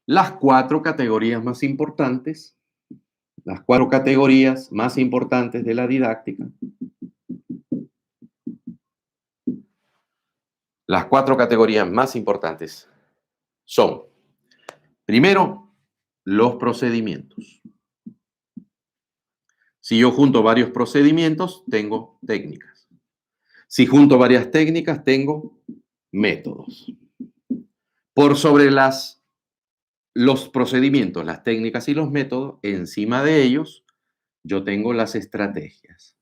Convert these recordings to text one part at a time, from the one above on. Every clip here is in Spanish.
Las cuatro categorías más importantes, las cuatro categorías más importantes de la didáctica. Las cuatro categorías más importantes son, primero, los procedimientos. Si yo junto varios procedimientos, tengo técnicas. Si junto varias técnicas, tengo métodos. Por sobre los procedimientos, las técnicas y los métodos, encima de ellos, yo tengo las estrategias.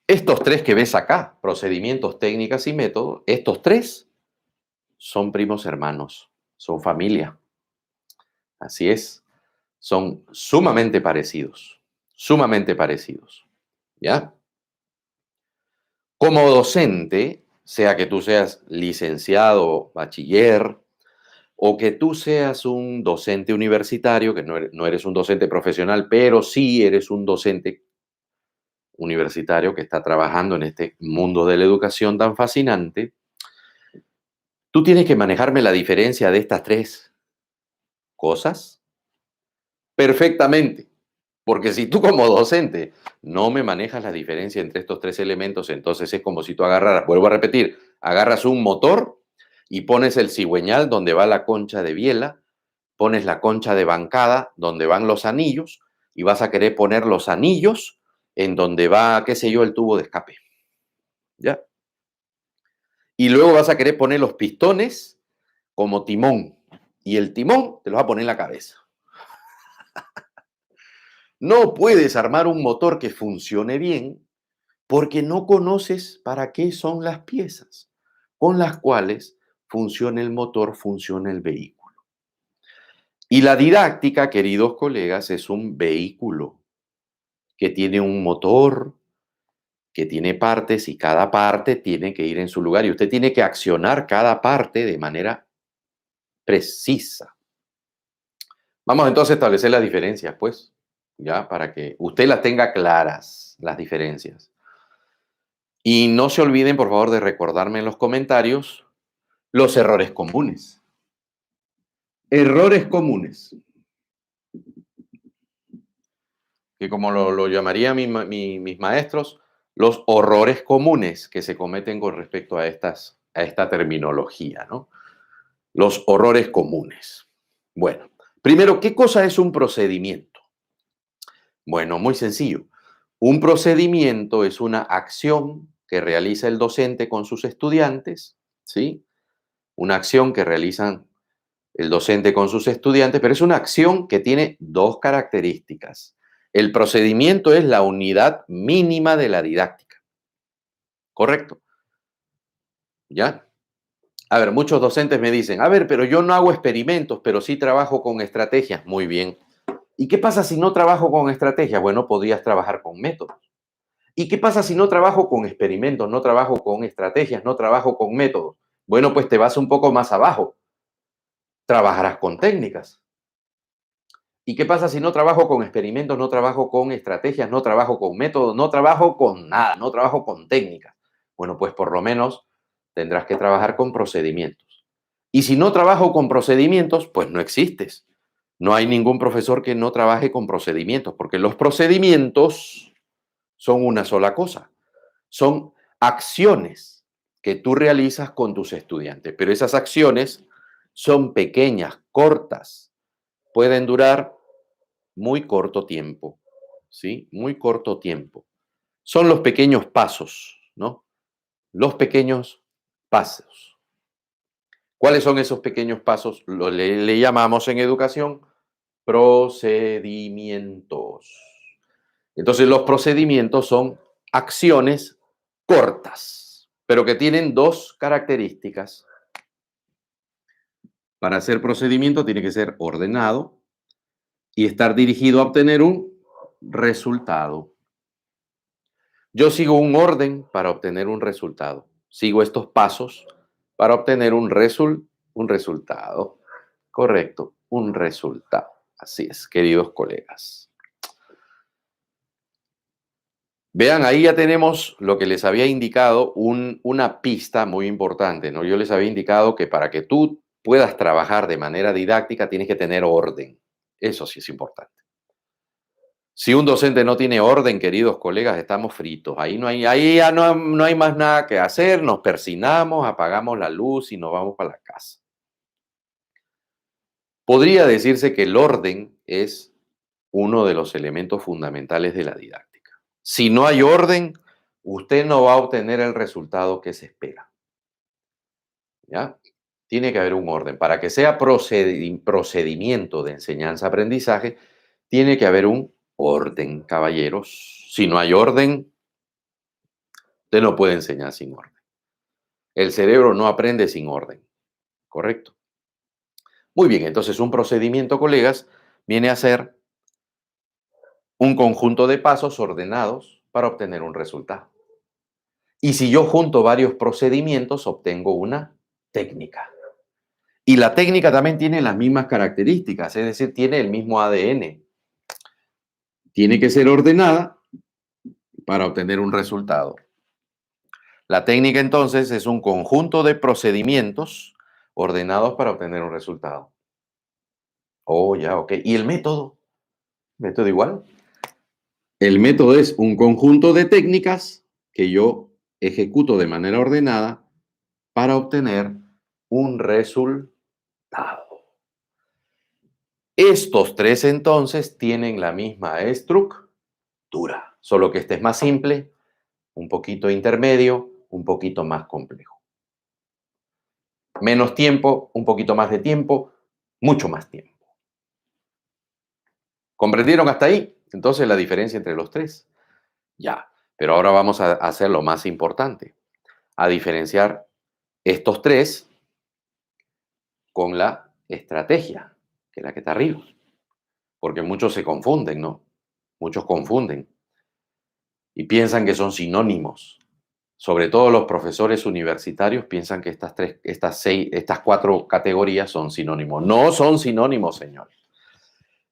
Estos tres que ves acá, procedimientos, técnicas y métodos, estos tres son primos hermanos, son familia. Así es, son sumamente parecidos, ¿ya? Como docente, sea que tú seas licenciado, bachiller, o que tú seas un docente universitario, que no eres un docente profesional, pero sí eres un docente universitario que está trabajando en este mundo de la educación tan fascinante, tú tienes que manejarme la diferencia de estas tres cosas perfectamente. Porque si tú como docente no me manejas la diferencia entre estos tres elementos, entonces es como si tú agarraras, vuelvo a repetir, agarras un motor y pones el cigüeñal donde va la concha de biela, pones la concha de bancada donde van los anillos y vas a querer poner los anillos en donde va, qué sé yo, el tubo de escape. ¿Ya? Y luego vas a querer poner los pistones como timón y el timón te lo vas a poner en la cabeza. No puedes armar un motor que funcione bien porque no conoces para qué son las piezas con las cuales funciona el motor, funciona el vehículo. Y la didáctica, queridos colegas, es un vehículo que tiene un motor, que tiene partes y cada parte tiene que ir en su lugar y usted tiene que accionar cada parte de manera precisa. Vamos entonces a establecer las diferencias, pues, ya, para que usted las tenga claras, las diferencias. Y no se olviden, por favor, de recordarme en los comentarios los errores comunes. Errores comunes. Que como lo llamarían mis maestros, los horrores comunes que se cometen con respecto a esta terminología, ¿no? Los horrores comunes. Bueno, primero, ¿qué cosa es un procedimiento? Bueno, muy sencillo. Un procedimiento es una acción que realiza el docente con sus estudiantes, ¿sí? Una acción que realizan el docente con sus estudiantes, pero es una acción que tiene dos características. El procedimiento es la unidad mínima de la didáctica. ¿Correcto? ¿Ya? A ver, muchos docentes me dicen, a ver, pero yo no hago experimentos, pero sí trabajo con estrategias. Muy bien. ¿Y qué pasa si no trabajo con estrategias? Bueno, podrías trabajar con métodos. ¿Y qué pasa si no trabajo con experimentos, no trabajo con estrategias, no trabajo con métodos? Bueno, pues te vas un poco más abajo. Trabajarás con técnicas. ¿Y qué pasa si no trabajo con experimentos, no trabajo con estrategias, no trabajo con métodos, no trabajo con nada, no trabajo con técnicas? Bueno, pues por lo menos tendrás que trabajar con procedimientos. Y si no trabajo con procedimientos, pues no existes. No hay ningún profesor que no trabaje con procedimientos, porque los procedimientos son una sola cosa. Son acciones que tú realizas con tus estudiantes, pero esas acciones son pequeñas, cortas, pueden durar muy corto tiempo, ¿sí? Muy corto tiempo. Son los pequeños pasos, ¿no? Los pequeños pasos. ¿Cuáles son esos pequeños pasos? Le llamamos en educación procedimientos. Entonces, los procedimientos son acciones cortas, pero que tienen dos características. Para hacer procedimiento tiene que ser ordenado y estar dirigido a obtener un resultado. Yo sigo un orden para obtener un resultado. Sigo estos pasos para obtener un resultado. Correcto, un resultado. Así es, queridos colegas. Vean, ahí ya tenemos lo que les había indicado, una pista muy importante, ¿no? Yo les había indicado que para que tú puedas trabajar de manera didáctica, tienes que tener orden. Eso sí es importante. Si un docente no tiene orden, queridos colegas, estamos fritos. Ahí ya no hay más nada que hacer, nos persinamos, apagamos la luz y nos vamos para la casa. Podría decirse que el orden es uno de los elementos fundamentales de la didáctica. Si no hay orden, usted no va a obtener el resultado que se espera. ¿Ya? Tiene que haber un orden. Para que sea procedimiento de enseñanza-aprendizaje, tiene que haber un orden, caballeros. Si no hay orden, usted no puede enseñar sin orden. El cerebro no aprende sin orden, ¿correcto? Muy bien, entonces un procedimiento, colegas, viene a ser un conjunto de pasos ordenados para obtener un resultado. Y si yo junto varios procedimientos, obtengo una técnica. Y la técnica también tiene las mismas características, es decir, tiene el mismo ADN. Tiene que ser ordenada para obtener un resultado. La técnica entonces es un conjunto de procedimientos ordenados para obtener un resultado. Oh, ya, ok. ¿Y el método? ¿Método igual? El método es un conjunto de técnicas que yo ejecuto de manera ordenada para obtener un resultado. Estos tres entonces tienen la misma estructura, solo que este es más simple, un poquito intermedio, un poquito más complejo. Menos tiempo, un poquito más de tiempo, mucho más tiempo. ¿Comprendieron hasta ahí? Entonces la diferencia entre los tres. Ya, pero ahora vamos a hacer lo más importante, a diferenciar estos tres con la estrategia, que es la que está arriba. Porque muchos se confunden, ¿no? Muchos confunden y piensan que son sinónimos. Sobre todo los profesores universitarios piensan que estas cuatro categorías son sinónimos. No son sinónimos, señores.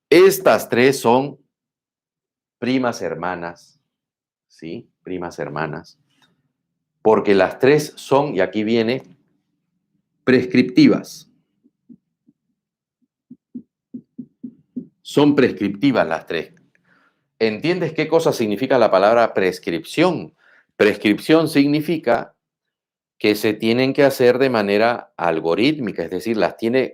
Estas tres son primas hermanas, ¿sí? Primas hermanas. Porque las tres son, y aquí viene, prescriptivas. Son prescriptivas las tres. ¿Entiendes qué cosa significa la palabra prescripción? Prescripción significa que se tienen que hacer de manera algorítmica, es decir,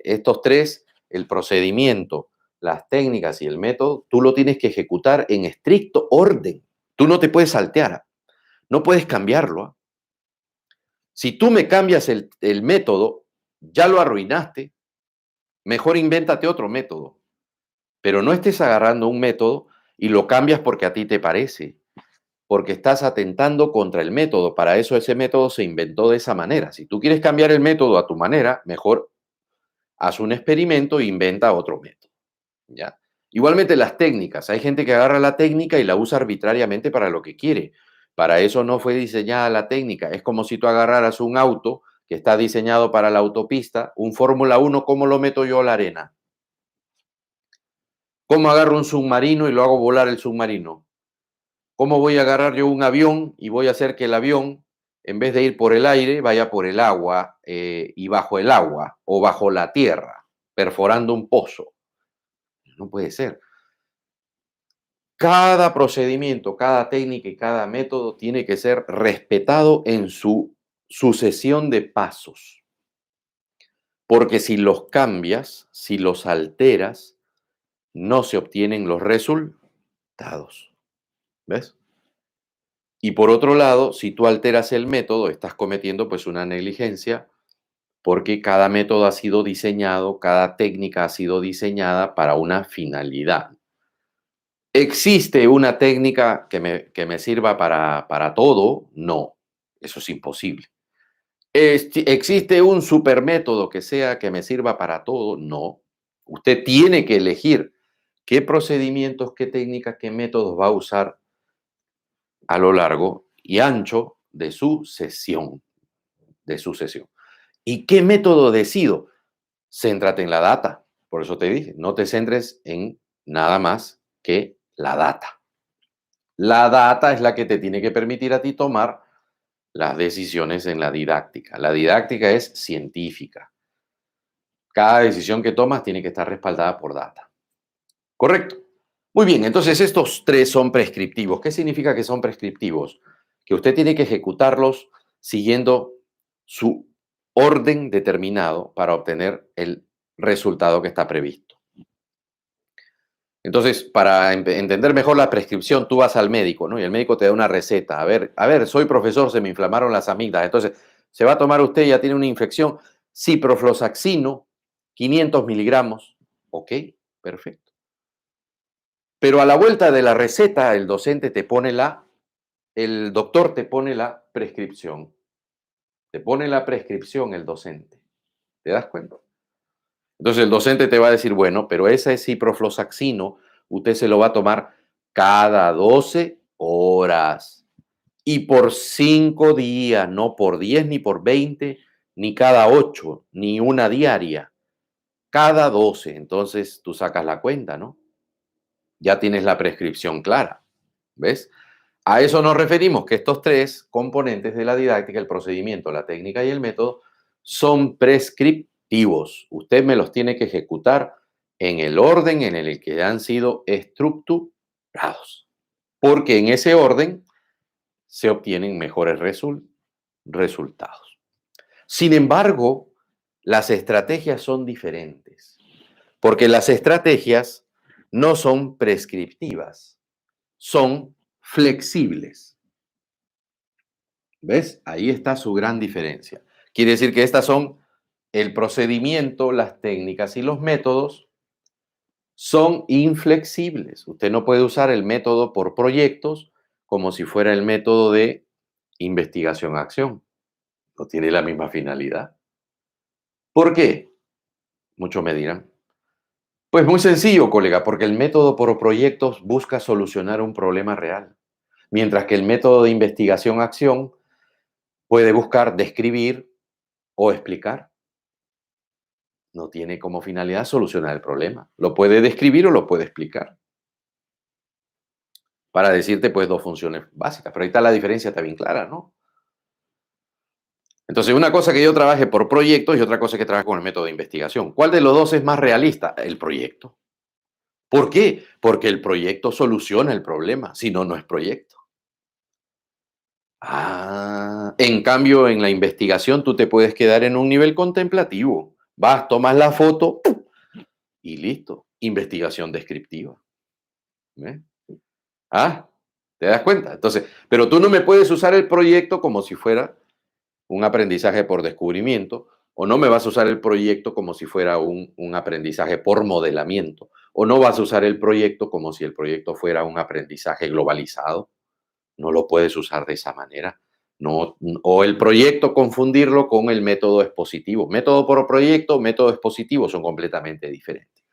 estos tres, el procedimiento, las técnicas y el método, tú lo tienes que ejecutar en estricto orden. Tú no te puedes saltear, no puedes cambiarlo. Si tú me cambias el método, ya lo arruinaste, mejor invéntate otro método. Pero no estés agarrando un método y lo cambias porque a ti te parece, porque estás atentando contra el método. Para eso ese método se inventó de esa manera. Si tú quieres cambiar el método a tu manera, mejor haz un experimento e inventa otro método. ¿Ya? Igualmente las técnicas. Hay gente que agarra la técnica y la usa arbitrariamente para lo que quiere. Para eso no fue diseñada la técnica. Es como si tú agarraras un auto que está diseñado para la autopista, un Fórmula 1, ¿cómo lo meto yo a la arena? ¿Cómo agarro un submarino y lo hago volar el submarino? ¿Cómo voy a agarrar yo un avión y voy a hacer que el avión, en vez de ir por el aire, vaya por el agua y bajo el agua o bajo la tierra, perforando un pozo? No puede ser. Cada procedimiento, cada técnica y cada método tiene que ser respetado en su sucesión de pasos. Porque si los cambias, si los alteras, no se obtienen los resultados. ¿Ves? Y por otro lado, si tú alteras el método, estás cometiendo pues una negligencia porque cada método ha sido diseñado, cada técnica ha sido diseñada para una finalidad. ¿Existe una técnica que me sirva para todo? No, eso es imposible. ¿Existe un supermétodo que me sirva para todo? No. Usted tiene que elegir qué procedimientos, qué técnicas, qué métodos va a usar a lo largo y ancho de su sesión, ¿Y qué método decido? Céntrate en la data. Por eso te dije, no te centres en nada más que la data. La data es la que te tiene que permitir a ti tomar las decisiones en la didáctica. La didáctica es científica. Cada decisión que tomas tiene que estar respaldada por data. ¿Correcto? Muy bien, entonces estos tres son prescriptivos. ¿Qué significa que son prescriptivos? Que usted tiene que ejecutarlos siguiendo su orden determinado para obtener el resultado que está previsto. Entonces, para entender mejor la prescripción, tú vas al médico, ¿no? Y el médico te da una receta. A ver, soy profesor, se me inflamaron las amígdalas. Entonces, se va a tomar usted, ya tiene una infección, ciprofloxacino, 500 miligramos. Ok, perfecto. Pero a la vuelta de la receta, el doctor te pone la prescripción. Te pone la prescripción el docente. ¿Te das cuenta? Entonces el docente te va a decir, bueno, pero ese ciprofloxacino usted se lo va a tomar cada 12 horas y por 5 días, no por 10 ni por 20, ni cada 8, ni una diaria, cada 12. Entonces tú sacas la cuenta, ¿no? Ya tienes la prescripción clara, ¿ves? A eso nos referimos, que estos tres componentes de la didáctica, el procedimiento, la técnica y el método, son prescriptivos. Usted me los tiene que ejecutar en el orden en el que han sido estructurados, porque en ese orden se obtienen mejores resultados. Sin embargo, las estrategias son diferentes, porque las estrategias no son prescriptivas, son flexibles. ¿Ves? Ahí está su gran diferencia. Quiere decir que estas son el procedimiento, las técnicas y los métodos son inflexibles. Usted no puede usar el método por proyectos como si fuera el método de investigación-acción. No tiene la misma finalidad. ¿Por qué? Muchos me dirán. Pues muy sencillo, colega, porque el método por proyectos busca solucionar un problema real, mientras que el método de investigación-acción puede buscar describir o explicar. No tiene como finalidad solucionar el problema. Lo puede describir o lo puede explicar. Para decirte, pues, dos funciones básicas. Pero ahí está la diferencia, está bien clara, ¿no? Entonces, una cosa que yo trabaje por proyectos y otra cosa que trabaje con el método de investigación. ¿Cuál de los dos es más realista? El proyecto. ¿Por qué? Porque el proyecto soluciona el problema. Si no, no es proyecto. En cambio, en la investigación tú te puedes quedar en un nivel contemplativo. Vas, tomas la foto y listo. Investigación descriptiva. ¿Ves? ¿Te das cuenta? Entonces, pero tú no me puedes usar el proyecto como si fuera un aprendizaje por descubrimiento, o no me vas a usar el proyecto como si fuera un aprendizaje por modelamiento, o no vas a usar el proyecto como si el proyecto fuera un aprendizaje globalizado. No lo puedes usar de esa manera. No, o el proyecto confundirlo con el método expositivo. Método por proyecto, método expositivo son completamente diferentes.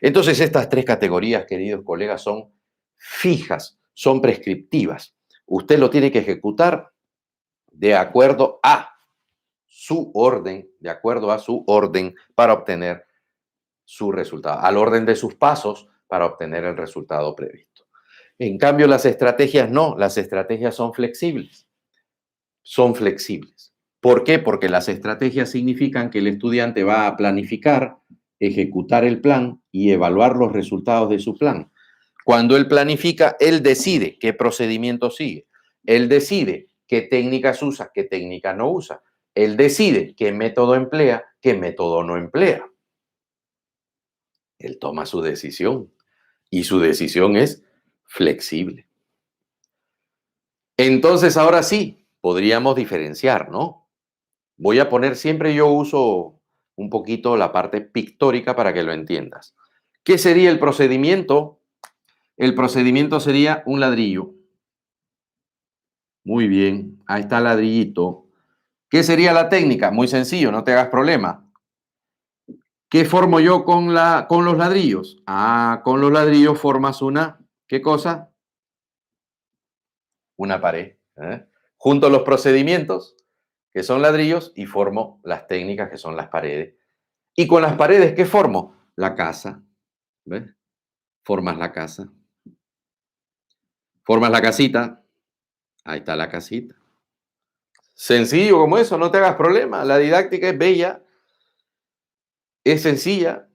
Entonces, estas tres categorías, queridos colegas, son fijas, son prescriptivas. Usted lo tiene que ejecutar de acuerdo a su orden para obtener su resultado, al orden de sus pasos para obtener el resultado previsto. En cambio, las estrategias no, las estrategias son flexibles. Son flexibles. ¿Por qué? Porque las estrategias significan que el estudiante va a planificar, ejecutar el plan y evaluar los resultados de su plan. Cuando él planifica, él decide qué procedimiento sigue. Él decide qué técnicas usa, qué técnicas no usa. Él decide qué método emplea, qué método no emplea. Él toma su decisión y su decisión es flexible. Entonces, ahora sí, podríamos diferenciar, ¿no? Voy a poner, siempre yo uso un poquito la parte pictórica para que lo entiendas. ¿Qué sería el procedimiento? El procedimiento sería un ladrillo. Muy bien, ahí está el ladrillito. ¿Qué sería la técnica? Muy sencillo, no te hagas problema. ¿Qué formo yo con los ladrillos? Con los ladrillos formas una, ¿qué cosa? Una pared. Junto a los procedimientos, que son ladrillos, y formo las técnicas, que son las paredes. Y con las paredes, ¿qué formo? La casa. ¿Ves? Formas la casa. Formas la casita. Ahí está la casita. Sencillo como eso, no te hagas problema. La didáctica es bella. es sencilla,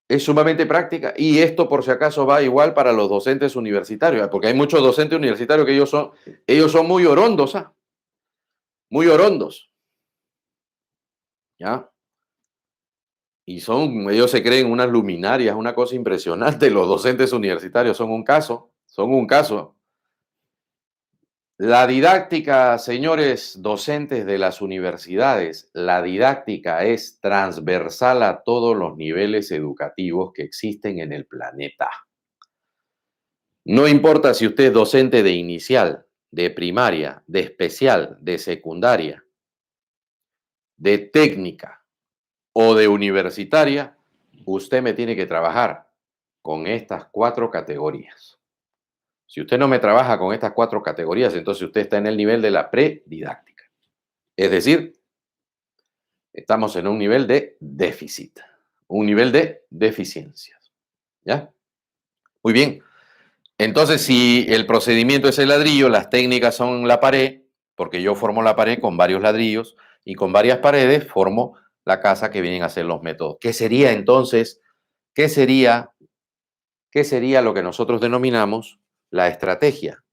es sumamente práctica y esto por si acaso va igual para los docentes universitarios, porque hay muchos docentes universitarios que ellos son muy orondos, ¿ah? Muy orondos, ¿ya? Ellos se creen unas luminarias, una cosa impresionante. Los docentes universitarios son un caso. La didáctica, señores docentes de las universidades, la didáctica es transversal a todos los niveles educativos que existen en el planeta. No importa si usted es docente de inicial, de primaria, de especial, de secundaria, de técnica o de universitaria, usted me tiene que trabajar con estas 4 categorías. Si usted no me trabaja con estas 4 categorías, entonces usted está en el nivel de la predidáctica. Es decir, estamos en un nivel de déficit, un nivel de deficiencias. ¿Ya? Muy bien. Entonces, si el procedimiento es el ladrillo, las técnicas son la pared, porque yo formo la pared con varios ladrillos y con varias paredes formo la casa que vienen a ser los métodos. ¿Qué sería entonces? ¿Qué sería lo que nosotros denominamos la estrategia?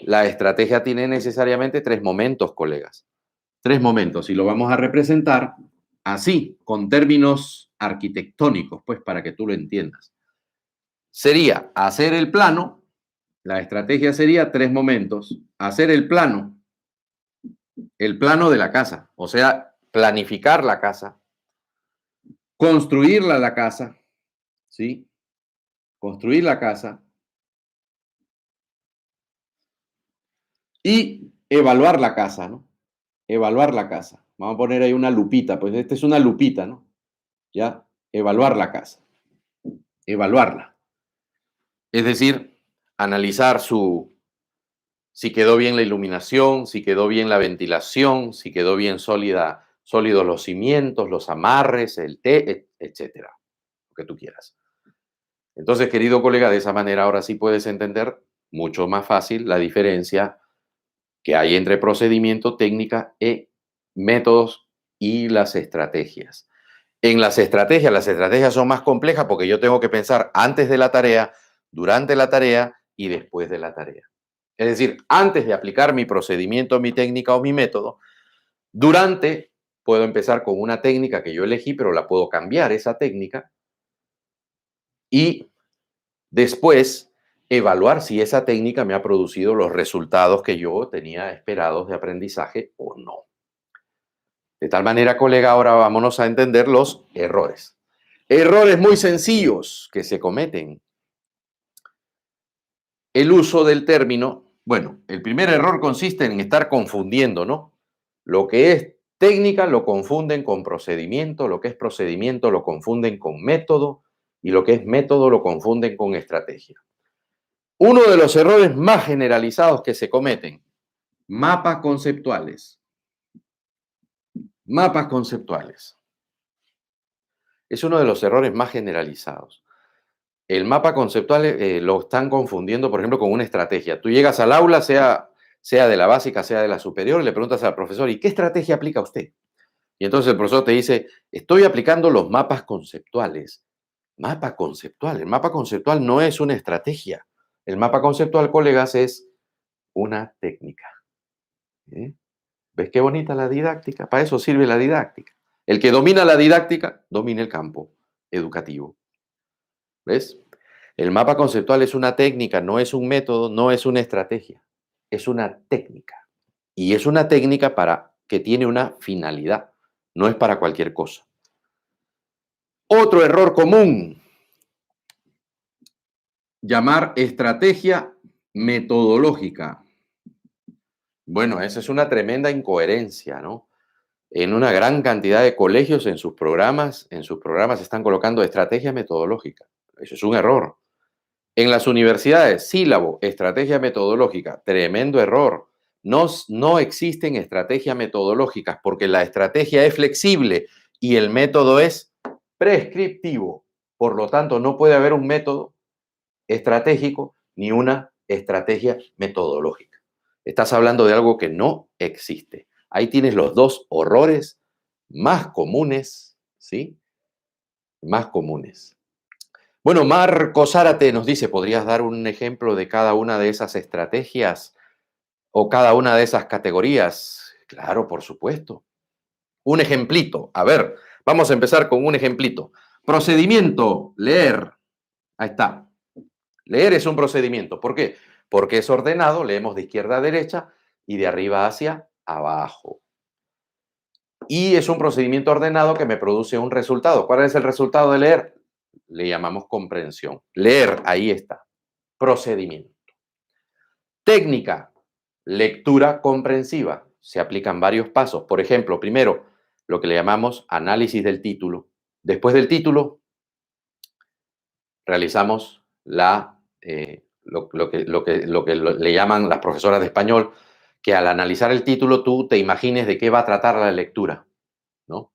La estrategia tiene necesariamente 3 momentos, colegas. 3 momentos y lo vamos a representar así, con términos arquitectónicos, pues para que tú lo entiendas. Sería hacer el plano, la estrategia sería 3 momentos, hacer el plano de la casa, o sea, planificar la casa, construirla la casa, ¿sí? Construir la casa y evaluar la casa, ¿no? Evaluar la casa. Vamos a poner ahí una lupita, pues esta es una lupita, ¿no? Ya, evaluar la casa, evaluarla. Es decir, analizar si quedó bien la iluminación, si quedó bien la ventilación, si quedó bien sólidos los cimientos, los amarres, el té, etcétera, lo que tú quieras. Entonces, querido colega, de esa manera ahora sí puedes entender mucho más fácil la diferencia que hay entre procedimiento, técnica y métodos y las estrategias. En las estrategias son más complejas porque yo tengo que pensar antes de la tarea, durante la tarea y después de la tarea. Es decir, antes de aplicar mi procedimiento, mi técnica o mi método, durante puedo empezar con una técnica que yo elegí, pero la puedo cambiar esa técnica y después evaluar si esa técnica me ha producido los resultados que yo tenía esperados de aprendizaje o no. De tal manera, colega, ahora vámonos a entender los errores. Errores muy sencillos que se cometen. El uso del término, bueno, el primer error consiste en estar confundiendo, ¿no? Lo que es técnica lo confunden con procedimiento, lo que es procedimiento lo confunden con método y lo que es método lo confunden con estrategia. Uno de los errores más generalizados que se cometen, mapas conceptuales. Mapas conceptuales. Es uno de los errores más generalizados. El mapa conceptual lo están confundiendo, por ejemplo, con una estrategia. Tú llegas al aula, sea de la básica, sea de la superior, y le preguntas al profesor, ¿y qué estrategia aplica usted? Y entonces el profesor te dice, estoy aplicando los mapas conceptuales. Mapa conceptual. El mapa conceptual no es una estrategia. El mapa conceptual, colegas, es una técnica. ¿Eh? ¿Ves qué bonita la didáctica? Para eso sirve la didáctica. El que domina la didáctica, domina el campo educativo. ¿Ves? El mapa conceptual es una técnica, no es un método, no es una estrategia. Es una técnica. Y es una técnica que tiene una finalidad. No es para cualquier cosa. Otro error común. Llamar estrategia metodológica. Bueno, esa es una tremenda incoherencia, ¿no? En una gran cantidad de colegios en sus programas están colocando estrategia metodológica. Eso es un error. En las universidades, sílabo, estrategia metodológica, tremendo error. No existen estrategias metodológicas porque la estrategia es flexible y el método es prescriptivo. Por lo tanto, no puede haber un método estratégico ni una estrategia metodológica. Estás hablando de algo que no existe. Ahí tienes los dos horrores más comunes, ¿sí? más comunes. Bueno, Marco Zárate nos dice, ¿podrías dar un ejemplo de cada una de esas estrategias o cada una de esas categorías? Claro, por supuesto. Un ejemplito. A ver, vamos a empezar con un ejemplito. Procedimiento, leer. Ahí está. Leer es un procedimiento. ¿Por qué? Porque es ordenado, leemos de izquierda a derecha y de arriba hacia abajo. Y es un procedimiento ordenado que me produce un resultado. ¿Cuál es el resultado de leer? Le llamamos comprensión. Leer, ahí está. Procedimiento. Técnica, lectura comprensiva. Se aplican varios pasos. Por ejemplo, primero, lo que le llamamos análisis del título. Después del título, realizamos lo que le llaman las profesoras de español, que al analizar el título tú te imagines de qué va a tratar la lectura, ¿no?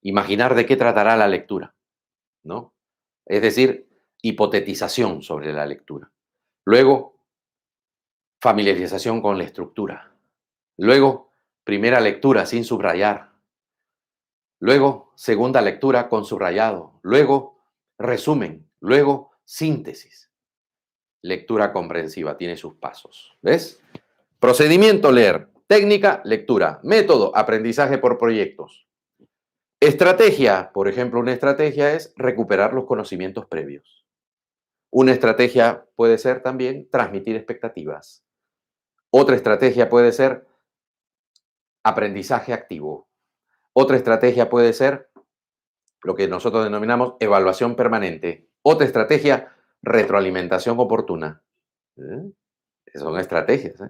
Imaginar de qué tratará la lectura, ¿no? Es decir, hipotetización sobre la lectura. Luego, familiarización con la estructura. Luego, primera lectura sin subrayar. Luego, segunda lectura con subrayado. Luego, resumen. Luego, síntesis. Lectura comprensiva tiene sus pasos. ¿Ves? Procedimiento, leer. Técnica, lectura. Método, aprendizaje por proyectos. Estrategia, por ejemplo, una estrategia es recuperar los conocimientos previos. Una estrategia puede ser también transmitir expectativas. Otra estrategia puede ser aprendizaje activo. Otra estrategia puede ser lo que nosotros denominamos evaluación permanente. Otra estrategia, retroalimentación oportuna. ¿Eh? Son estrategias.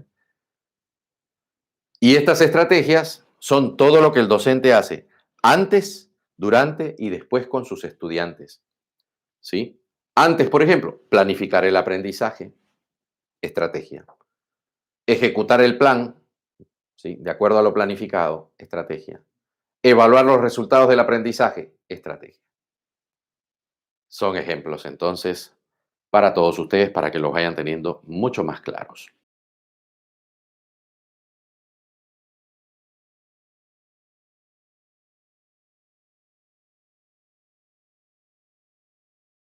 Y estas estrategias son todo lo que el docente hace antes, durante y después con sus estudiantes. ¿Sí? Antes, por ejemplo, planificar el aprendizaje, estrategia. Ejecutar el plan, ¿sí? De acuerdo a lo planificado, estrategia. Evaluar los resultados del aprendizaje, estrategia. Son ejemplos, entonces, para todos ustedes, para que los vayan teniendo mucho más claros.